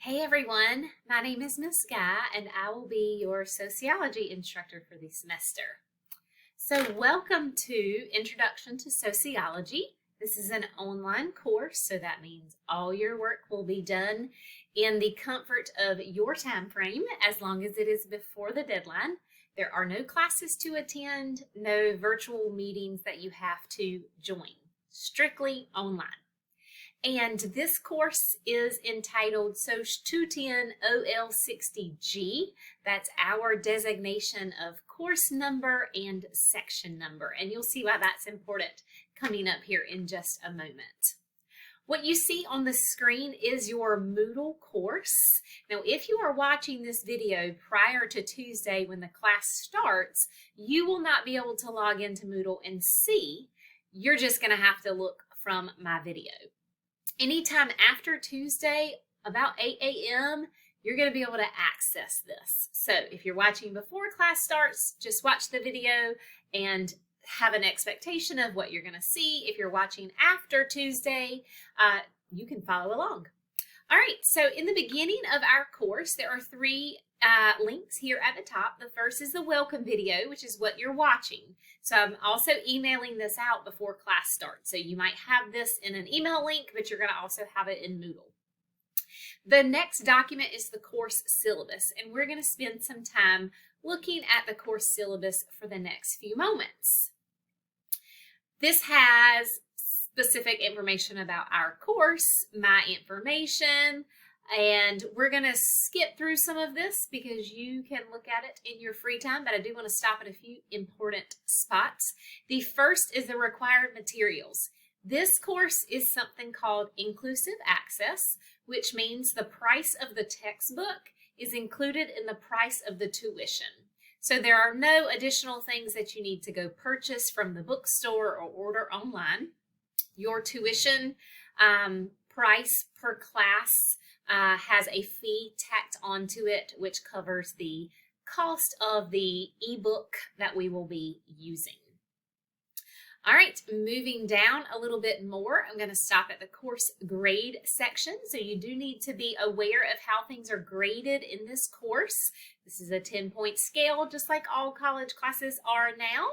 Hey everyone, my name is Miss Guy and I will be your sociology instructor for the semester. So welcome to Introduction to Sociology. This is an online course, so that means all your work will be done in the comfort of your time frame as long as it is before the deadline. There are no classes to attend, no virtual meetings that you have to join, strictly online. And this course is entitled SOC 210 OL60G. That's our designation of course number and section number. And you'll see why that's important coming up here in just a moment. What you see on the screen is your Moodle course. Now, if you are watching this video prior to Tuesday when the class starts, you will not be able to log into Moodle and see. You're just going to have to look from my video. Anytime after Tuesday, about 8 a.m., you're going to be able to access this. So if you're watching before class starts, just watch the video and have an expectation of what you're going to see. If you're watching after Tuesday, you can follow along. All right, so in the beginning of our course, there are three links here at the top. The first is the welcome video, which is what you're watching. So I'm also emailing this out before class starts. So you might have this in an email link, but you're going to also have it in Moodle. The next document is the course syllabus, and we're going to spend some time looking at the course syllabus for the next few moments. This has specific information about our course, my information, and we're going to skip through some of this because you can look at it in your free time, but I do want to stop at a few important spots. The first is the required materials. This course is something called Inclusive Access, which means the price of the textbook is included in the price of the tuition. So there are no additional things that you need to go purchase from the bookstore or order online. Your tuition price per class has a fee tacked onto it, which covers the cost of the ebook that we will be using. All right, moving down a little bit more, I'm going to stop at the course grade section. So you do need to be aware of how things are graded in this course. This is a 10-point scale, just like all college classes are now.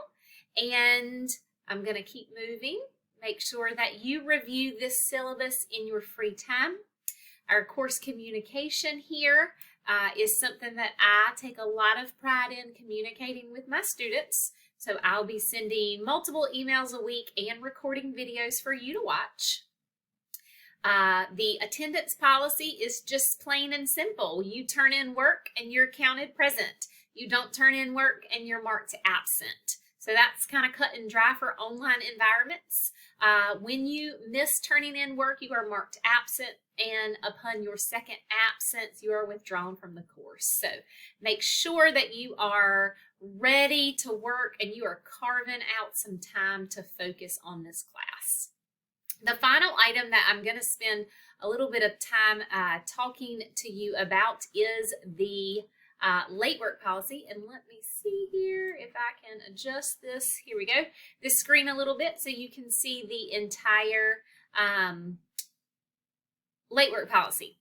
And I'm going to keep moving. Make sure that you review this syllabus in your free time. Our course communication here is something that I take a lot of pride in communicating with my students. So I'll be sending multiple emails a week and recording videos for you to watch. The attendance policy is just plain and simple. You turn in work and you're counted present. You don't turn in work and you're marked absent. So that's kind of cut and dry for online environments. When you miss turning in work, you are marked absent, and upon your second absence, you are withdrawn from the course. So make sure that you are ready to work and you are carving out some time to focus on this class. The final item that I'm going to spend a little bit of time talking to you about is the late work policy. And let me see here if I can adjust this. Here we go. This screen a little bit so you can see the entire late work policy.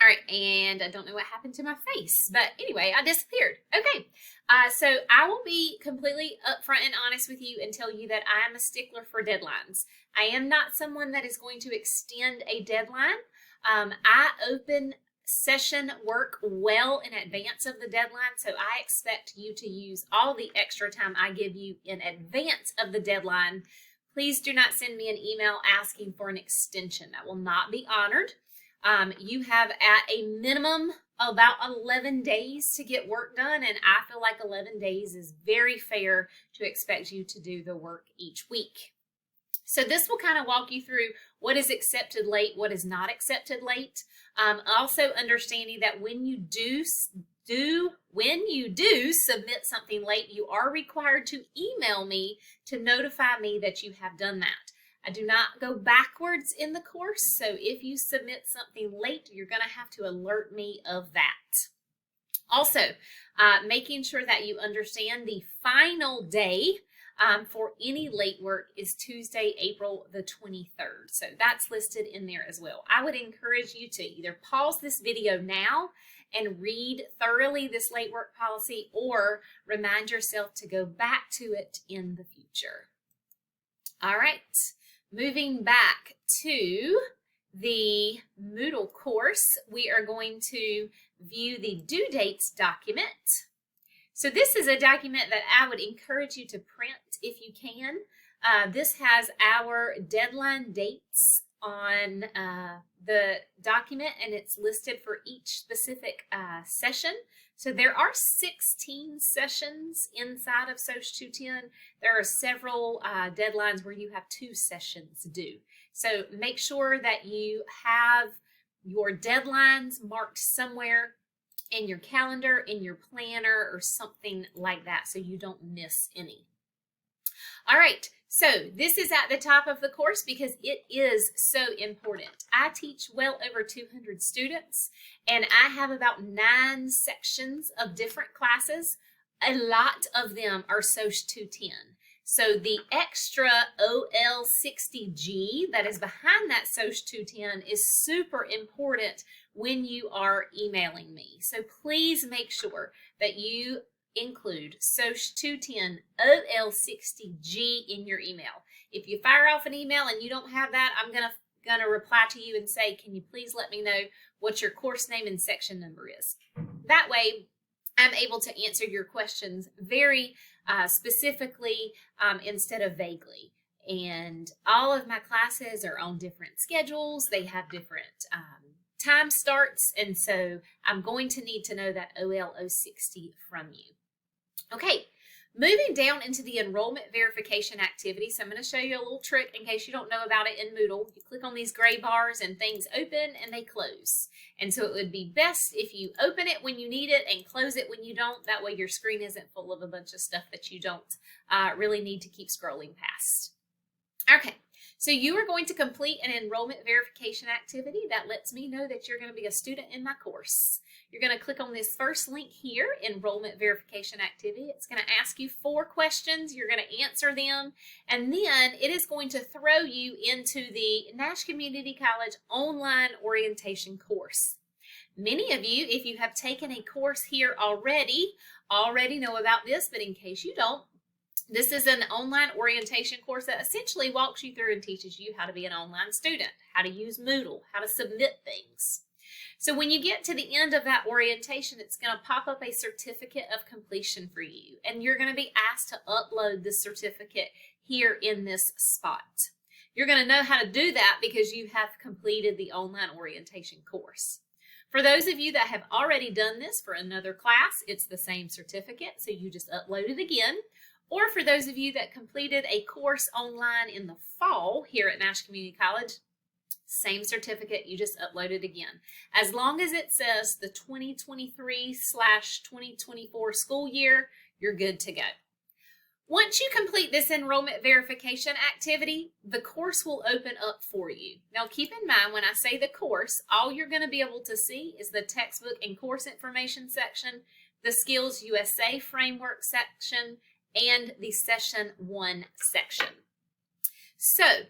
All right, and I don't know what happened to my face, but anyway, I disappeared. Okay, so I will be completely upfront and honest with you and tell you that I am a stickler for deadlines. I am not someone that is going to extend a deadline. I open session work well in advance of the deadline, so I expect you to use all the extra time I give you in advance of the deadline. Please do not send me an email asking for an extension. That will not be honored. You have at a minimum about 11 days to get work done, and I feel like 11 days is very fair to expect you to do the work each week. So this will kind of walk you through what is accepted late, what is not accepted late. Also understanding that when you do submit something late, you are required to email me to notify me that you have done that. I do not go backwards in the course, so if you submit something late, you're going to have to alert me of that. Also, making sure that you understand the final day for any late work is Tuesday, April the 23rd. So that's listed in there as well. I would encourage you to either pause this video now and read thoroughly this late work policy, or remind yourself to go back to it in the future. All right, moving back to the Moodle course, we are going to view the due dates document. So this is a document that I would encourage you to print if you can. This has our deadline dates on the document, and it's listed for each specific session. So there are 16 sessions inside of SOC 210. There are several deadlines where you have 2 sessions due. So make sure that you have your deadlines marked somewhere in your calendar, in your planner, or something like that, so you don't miss any. All right, so this is at the top of the course because it is so important. I teach well over 200 students, and I have about 9 sections of different classes. A lot of them are SOC 210. So the extra OL60G that is behind that SOC 210 is super important when you are emailing me. So please make sure that you include SOC 210 OL60G in your email. If you fire off an email and you don't have that, I'm gonna reply to you and say, can you please let me know what your course name and section number is? That way, I'm able to answer your questions very specifically instead of vaguely. And all of my classes are on different schedules. They have different time starts, and so I'm going to need to know that OL60 from you. Okay, moving down into the enrollment verification activity. So I'm going to show you a little trick in case you don't know about it in Moodle. You click on these gray bars and things open and they close. And so it would be best if you open it when you need it and close it when you don't. That way your screen isn't full of a bunch of stuff that you don't really need to keep scrolling past. Okay, so you are going to complete an enrollment verification activity that lets me know that you're going to be a student in my course. You're going to click on this first link here, enrollment verification activity. It's going to ask you 4 questions. You're going to answer them, and then it is going to throw you into the Nash Community College online orientation course. Many of you, if you have taken a course here already know about this, but in case you don't, this is an online orientation course that essentially walks you through and teaches you how to be an online student, how to use Moodle, how to submit things. So when you get to the end of that orientation, it's going to pop up a certificate of completion for you, and you're going to be asked to upload this certificate here in this spot. You're going to know how to do that because you have completed the online orientation course. For those of you that have already done this for another class, it's the same certificate, so you just upload it again. Or for those of you that completed a course online in the fall here at Nash Community College, same certificate, you just upload it again. As long as it says the 2023/2024 school year, you're good to go. Once you complete this enrollment verification activity, the course will open up for you. Now keep in mind, when I say the course, all you're going to be able to see is the textbook and course information section, the Skills USA framework section, and the Session 1 section. So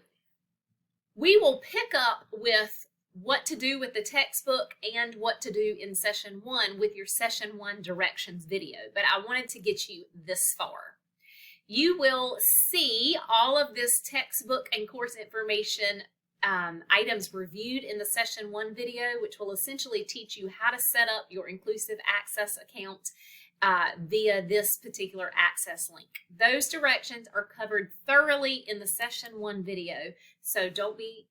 we will pick up with what to do with the textbook and what to do in Session 1 with your Session 1 directions video, but I wanted to get you this far. You will see all of this textbook and course information items reviewed in the Session 1 video, which will essentially teach you how to set up your inclusive access account via this particular access link. Those directions are covered thoroughly in the Session 1 video, so don't be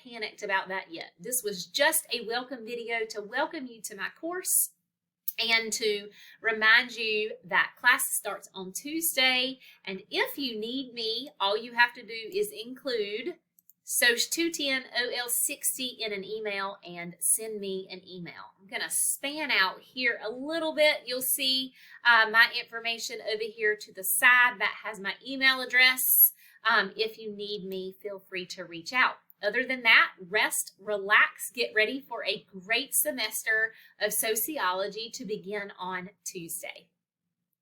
panicked about that yet. This was just a welcome video to welcome you to my course and to remind you that class starts on Tuesday. And if you need me, all you have to do is include SOC 210 OL60 in an email and send me an email. I'm going to span out here a little bit. You'll see my information over here to the side that has my email address. If you need me, feel free to reach out. Other than that, rest, relax, get ready for a great semester of sociology to begin on Tuesday.